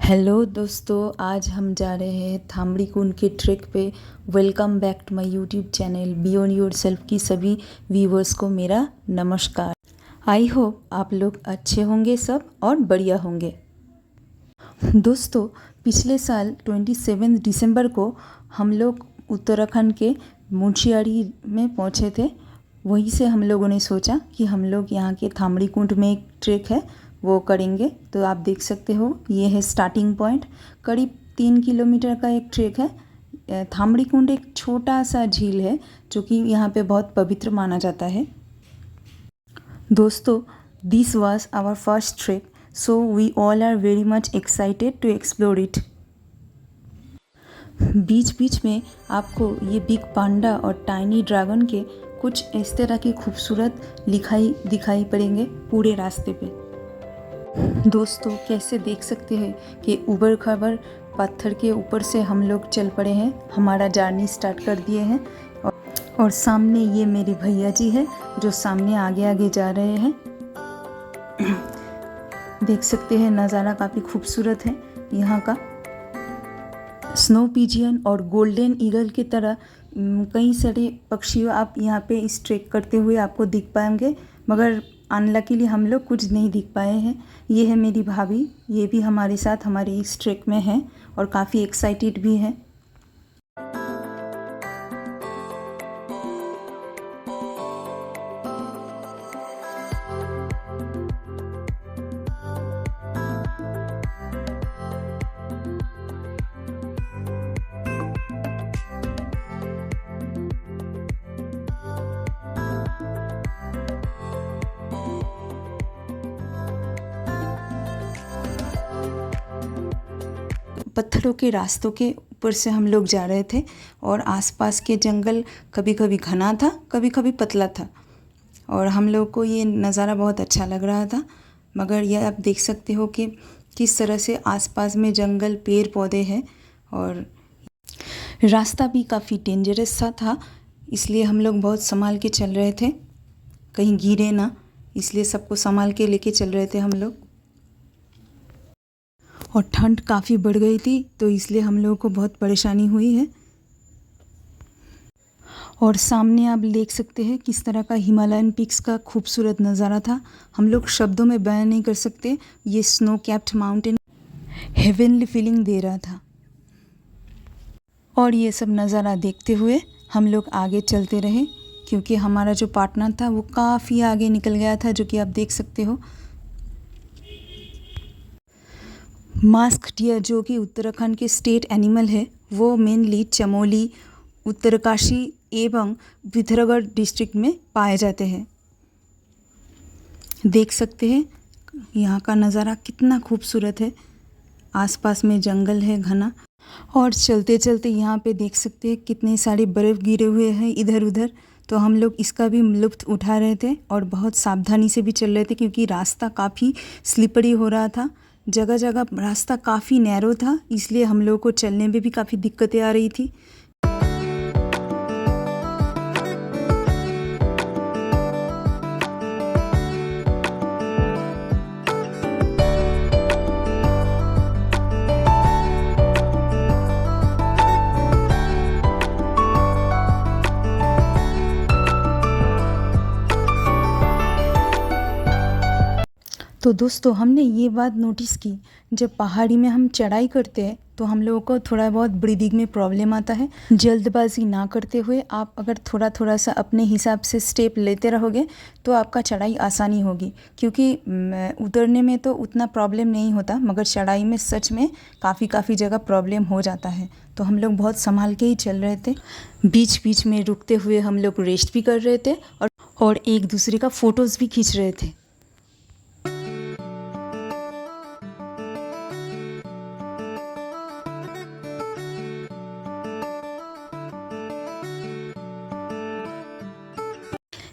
Hello दोस्तों, आज हम जा रहे हैं थामड़ी कुंड के ट्रैक पे। Welcome back to my YouTube channel beyond yourself की सभी व्यूवर्स को मेरा नमस्कार। आई होप आप लोग अच्छे होंगे सब और बढ़िया होंगे। दोस्तों, पिछले साल 27 दिसंबर को हम लोग उत्तराखंड के मुंशियारी में पहुंचे थे। वहीं से हम लोगों ने सोचा कि हम लोग यहाँ के थामड़ी कुंड में एक ट्रैक है वो करेंगे। तो आप देख सकते हो, ये है स्टार्टिंग पॉइंट। करीब 3 किलोमीटर का एक ट्रैक है। थामड़ी कुंड एक छोटा सा झील है जो कि यहाँ पे बहुत पवित्र माना जाता है। दोस्तों, this was our first track, so we all are very much excited to explore it. बीच बीच में आपको ये बिग पांडा और टाइनी ड्रैगन के कुछ इस तरह के खूबसूरत दिखाई पड़ेंगे पूरे रास्ते पे। दोस्तों, कैसे देख सकते हैं कि उबड़ खाबड़ पत्थर के ऊपर से हम लोग चल पड़े हैं, हमारा जर्नी स्टार्ट कर दिए हैं। और सामने ये मेरे भैया जी है जो सामने आगे आगे जा रहे हैं। देख सकते हैं नज़ारा काफ़ी खूबसूरत है यहाँ का। स्नो पिजियन और गोल्डन ईगल की तरह कई सारे पक्षी आप यहाँ पे इस ट्रैक करते हुए आपको दिख पाएंगे, मगर अनलकीली हम लोग कुछ नहीं दिख पाए हैं। ये है मेरी भाभी, ये भी हमारे साथ हमारे इस ट्रैक में है और काफ़ी एक्साइटेड भी है। पत्थरों के रास्तों के ऊपर से हम लोग जा रहे थे और आसपास के जंगल कभी कभी घना था, कभी कभी पतला था और हम लोग को ये नज़ारा बहुत अच्छा लग रहा था। मगर यह आप देख सकते हो कि किस तरह से आसपास में जंगल पेड़ पौधे हैं और रास्ता भी काफ़ी डेंजरस सा था, इसलिए हम लोग बहुत संभाल के चल रहे थे, कहीं गिरे ना, इसलिए सबको संभाल के लेके चल रहे थे हम लोग। और ठंड काफ़ी बढ़ गई थी तो इसलिए हम लोगों को बहुत परेशानी हुई है। और सामने आप देख सकते हैं किस तरह का हिमालयन पीक्स का खूबसूरत नज़ारा था, हम लोग शब्दों में बयान नहीं कर सकते। ये snow capped mountain heavenly feeling दे रहा था। और ये सब नज़ारा देखते हुए हम लोग आगे चलते रहे, क्योंकि हमारा जो पार्टनर था वो काफ़ी आगे निकल गया था, जो कि आप देख सकते हो। मास्क डियर, जो कि उत्तराखंड के स्टेट एनिमल है, वो मेनली चमोली, उत्तरकाशी एवं पिथौरागढ़ डिस्ट्रिक्ट में पाए जाते हैं। देख सकते हैं यहाँ का नज़ारा कितना खूबसूरत है, आसपास में जंगल है घना। और चलते चलते यहाँ पे देख सकते हैं कितने सारे बर्फ़ गिरे हुए हैं इधर उधर, तो हम लोग इसका भी लुत्फ़ उठा रहे थे और बहुत सावधानी से भी चल रहे थे, क्योंकि रास्ता काफ़ी स्लिपरी हो रहा था। जगह जगह रास्ता काफ़ी नैरो था, इसलिए हम लोगों को चलने में भी काफ़ी दिक्कतें आ रही थी। तो दोस्तों, हमने ये बात नोटिस की, जब पहाड़ी में हम चढ़ाई करते हैं तो हम लोगों को थोड़ा बहुत ब्रीदिंग में प्रॉब्लम आता है। जल्दबाजी ना करते हुए आप अगर थोड़ा थोड़ा सा अपने हिसाब से स्टेप लेते रहोगे तो आपका चढ़ाई आसानी होगी, क्योंकि उतरने में तो उतना प्रॉब्लम नहीं होता, मगर चढ़ाई में सच में काफ़ी जगह प्रॉब्लम हो जाता है। तो हम लोग बहुत संभाल के ही चल रहे थे। बीच बीच में रुकते हुए हम लोग रेस्ट भी कर रहे थे और एक दूसरे का फ़ोटोज़ भी खींच रहे थे।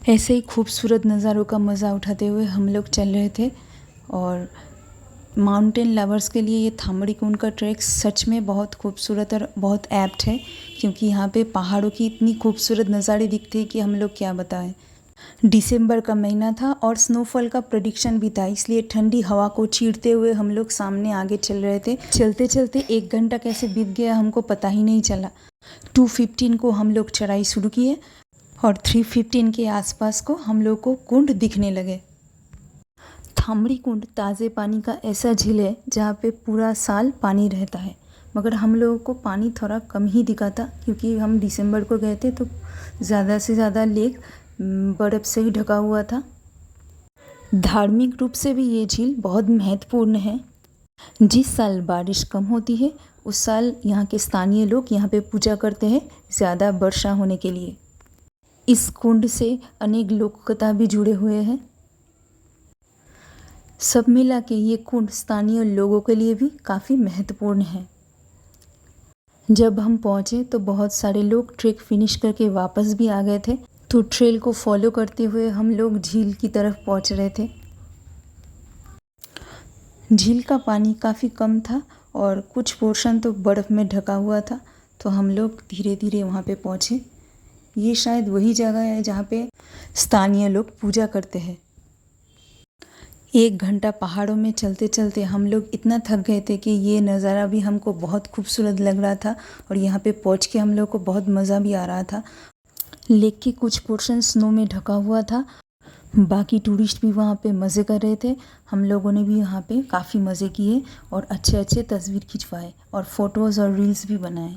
ऐसे ही खूबसूरत नज़ारों का मज़ा उठाते हुए हम लोग चल रहे थे। और माउंटेन लवर्स के लिए ये थामड़ी कुंड का ट्रैक सच में बहुत खूबसूरत और बहुत एप्ट है, क्योंकि यहाँ पे पहाड़ों की इतनी खूबसूरत नज़ारे दिखते हैं कि हम लोग क्या बताएं। दिसंबर का महीना था और स्नोफॉल का प्रेडिक्शन भी था, इसलिए ठंडी हवा को चीरते हुए हम लोग सामने आगे चल रहे थे। चलते चलते 1 घंटा कैसे बीत गया हमको पता ही नहीं चला। 2:15 को हम लोग चढ़ाई शुरू किए और 3:15 के आसपास को हम लोग को कुंड दिखने लगे। थामड़ी कुंड ताज़े पानी का ऐसा झील है जहाँ पे पूरा साल पानी रहता है, मगर हम लोगों को पानी थोड़ा कम ही दिखा था क्योंकि हम दिसंबर को गए थे तो ज़्यादा से ज़्यादा लेक बर्फ़ से ही ढका हुआ था। धार्मिक रूप से भी ये झील बहुत महत्वपूर्ण है। जिस साल बारिश कम होती है उस साल यहाँ के स्थानीय लोग यहाँ पे पूजा करते हैं ज़्यादा वर्षा होने के लिए। इस कुंड से अनेक लोक कथा भी जुड़े हुए हैं। सब मिला के ये कुंड स्थानीय लोगों के लिए भी काफ़ी महत्वपूर्ण है। जब हम पहुँचे तो बहुत सारे लोग ट्रेक फिनिश करके वापस भी आ गए थे, तो ट्रेल को फॉलो करते हुए हम लोग झील की तरफ पहुँच रहे थे। झील का पानी काफ़ी कम था और कुछ पोर्शन तो बर्फ़ में ढका हुआ था, तो हम लोग धीरे धीरे वहाँ पे पहुँचे। ये शायद वही जगह है जहाँ पे स्थानीय लोग पूजा करते हैं। 1 घंटा पहाड़ों में चलते चलते हम लोग इतना थक गए थे कि ये नज़ारा भी हमको बहुत खूबसूरत लग रहा था और यहाँ पे पहुँच के हम लोग को बहुत मज़ा भी आ रहा था। लेक की कुछ पोर्शन स्नो में ढका हुआ था, बाकी टूरिस्ट भी वहाँ पे मज़े कर रहे थे। हम लोगों ने भी यहाँ पे काफ़ी मज़े किए और अच्छे अच्छे तस्वीर खिंचवाए और फ़ोटोज़ और रील्स भी बनाए।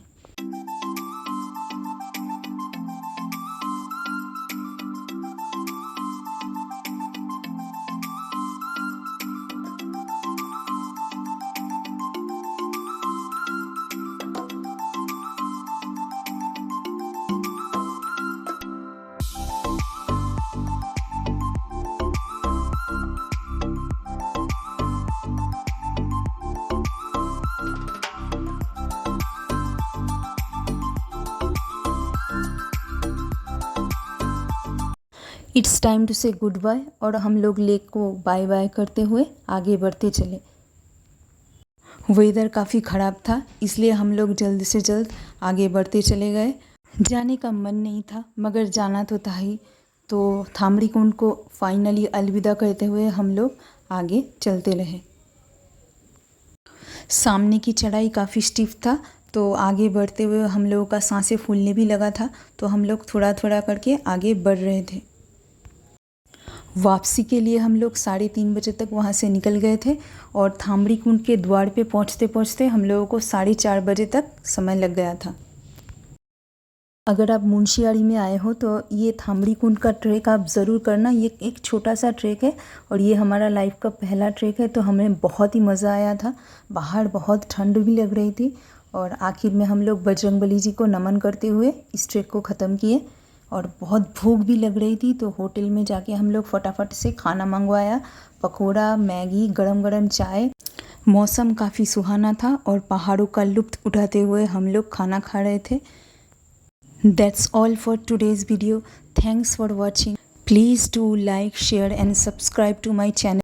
इट्स टाइम टू से गुड बाय और हम लोग लेक को बाय बाय करते हुए आगे बढ़ते चले। वेदर काफ़ी ख़राब था, इसलिए हम लोग जल्द से जल्द आगे बढ़ते चले गए। जाने का मन नहीं था मगर जाना तो था ही, तो थामड़ी कुंड को फाइनली अलविदा कहते हुए हम लोग आगे चलते रहे। सामने की चढ़ाई काफ़ी स्टीफ था, तो आगे बढ़ते हुए हम लोगों का सांसें फूलने भी लगा था, तो हम लोग थोड़ा थोड़ा करके आगे बढ़ रहे थे। वापसी के लिए हम लोग 3:30 बजे तक वहाँ से निकल गए थे और थामड़ी कुंड के द्वार पे पहुँचते पहुँचते हम लोगों को 4:30 बजे तक समय लग गया था। अगर आप मुंशियारी में आए हो तो ये थामड़ी कुंड का ट्रैक आप ज़रूर करना। ये एक छोटा सा ट्रैक है और ये हमारा लाइफ का पहला ट्रैक है, तो हमें बहुत ही मज़ा आया था। बाहर बहुत ठंड भी लग रही थी और आखिर में हम लोग बजरंगबली जी को नमन करते हुए इस ट्रैक को ख़त्म किए। और बहुत भूख भी लग रही थी, तो होटल में जाके हम लोग फटाफट से खाना मंगवाया, पकोड़ा, मैगी, गरम गरम चाय। मौसम काफ़ी सुहाना था और पहाड़ों का लुत्फ़ उठाते हुए हम लोग खाना खा रहे थे। That's all for today's video. Thanks for watching. Please do like, share and subscribe to my channel.